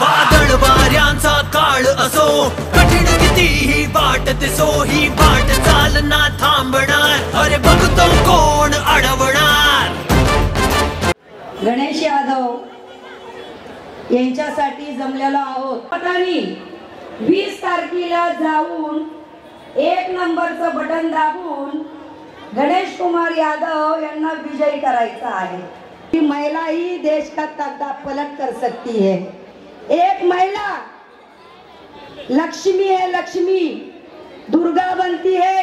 वादळ वाऱ्यांचा काळ असो, कठीण कितीही वाट दिसो, ही वाट चालना थांबणार, अरे बघतो कोण अडवणार। गणेश यादव यांच्यासाठी जमलेलो आहोत। आणि 20 तारखेला जाऊन 1 नंबरचं बटन दाबून गणेश कुमार यादव यांना विजयी करायचा आहे। कि महिला ही देश का तख्ता पलट कर सकती है। एक महिला लक्ष्मी है, लक्ष्मी दुर्गा बनती है।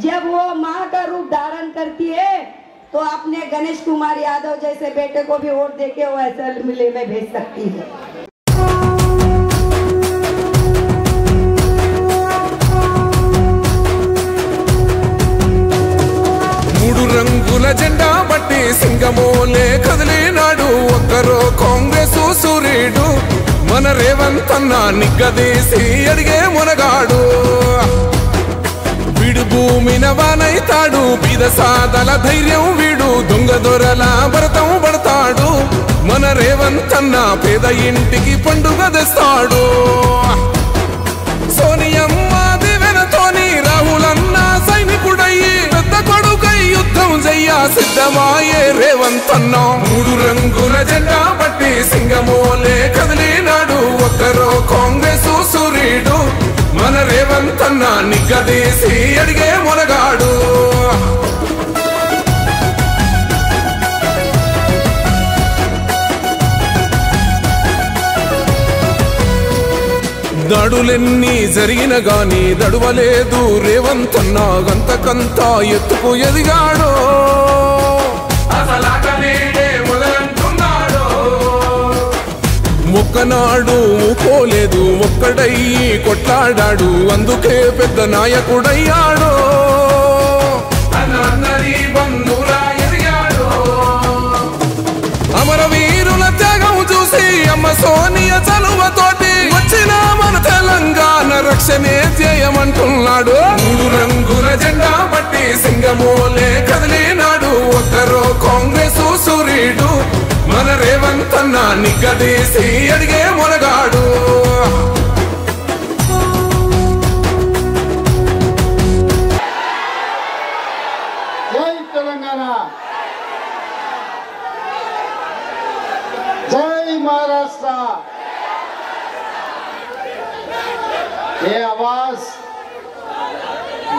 जब वो माँ का रूप धारण करती है तो अपने गणेश कुमार यादव जैसे बेटे को भी वोट देके वो असेंबली में भेज सकती है। రంగుల జెండా బట్టి సింగమోలే కదిలినాడు, ఒక్కరో కాంగ్రెస్ సూర్యుడు మన రేవంత్ అన్న నిగ్గదీసి అడిగే మునగాడు। వీడు భూమిన వానైతాడు, బీద సాదల ధైర్యం వీడు, దొంగ దొరల భరతం పడతాడు, మన రేవంత్ అన్న పేద ఇంటికి పండుగ తెస్తాడు। సోనియమ్మ దివెనతోని రాహులన్న సైనికుడయ్యి పెద్ద కొడుకై యుద్ధం చెయ్య సిద్ధమాయే రేవంత్ అన్న। 3 రంగుల జెండా పట్టి సింగమోలే కదిలినాడు, ఒక్కరో కాంగ్రెస్ సూర్యుడు మన రేవంత్ అన్న నిగ్గదీసి అడిగే మునగాడు। దాడులెన్ని జరిగిన గాని దడువలేదు రేవంత్ అన్న, గంతకంత ఎత్తుకు ఎదిగాడో ఒక్కనాడు పోలేదు, ఒక్కడయ్యి కొట్లాడాడు, అందుకే పెద్ద నాయకుడయ్యాడో। అమరవీరుల త్యాగం చూసి అమ్మ సోనియ చలువతోటి వచ్చిన మన తెలంగాణ రక్షణే చేయమంటున్నాడు। 3 రంగుల జెండా పట్టి సింగమోలే కదిలినాడు, ఒక్కరో కాంగ్రెస్ సూర్యుడు మన రేవంత్ అన్న నిగ్గదీసి అడిగే మునగాడు। జై తెలంగాణ, जय महाराष्ट्र। ये आवाज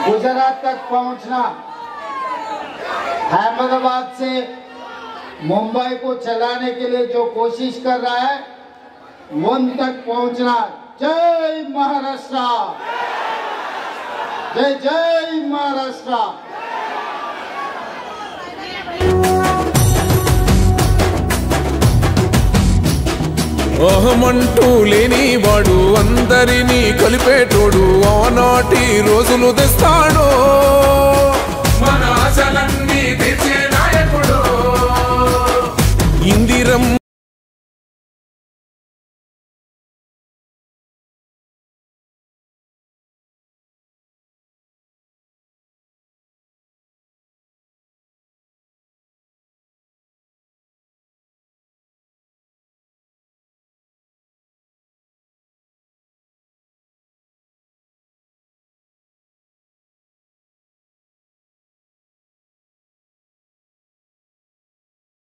गुजरात तक पहुंचना, अहमदाबाद से मुंबई को चलाने के लिए जो कोशिश कर रहा है उन तक पहुंचना। जय महाराष्ट्र, जय जय महाराष्ट्र। అహమంటూ లేనివాడు అందరినీ కలిపేటోడు, ఆనాటి రోజులు తెస్తాడో మన ఆశలన్నీ తెచ్చే